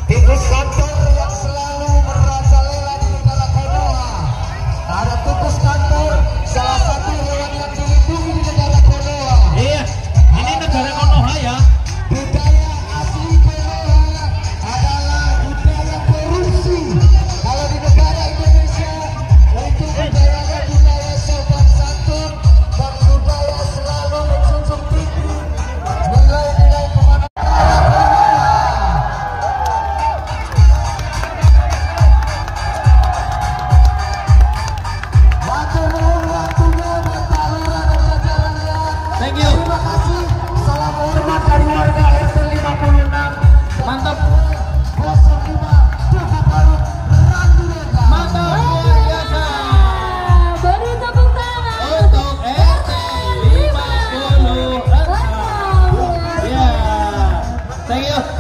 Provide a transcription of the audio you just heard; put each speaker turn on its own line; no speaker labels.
Tikus kantor yang selalu merajalela di negara Konoha. Ada tikus kantor, salah satu hewan yang dilindungi di negara Konoha.
Iya, ini negara Konoha ya.
Budaya asli Konoha adalah budaya korupsi. Kalau di negara Indonesia itu budayanya budaya sopan santun dan budaya selalu menjunjung tinggi nilai-nilai kemanusiaan.
Thank you.
Terima kasih. Salam hormat dari warga RT 56.
Mantap.
05 Tugu Baru Randurega.
Mantap luar biasa.
Beri tepuk tangan
Untuk RT 56. Ya. Thank you.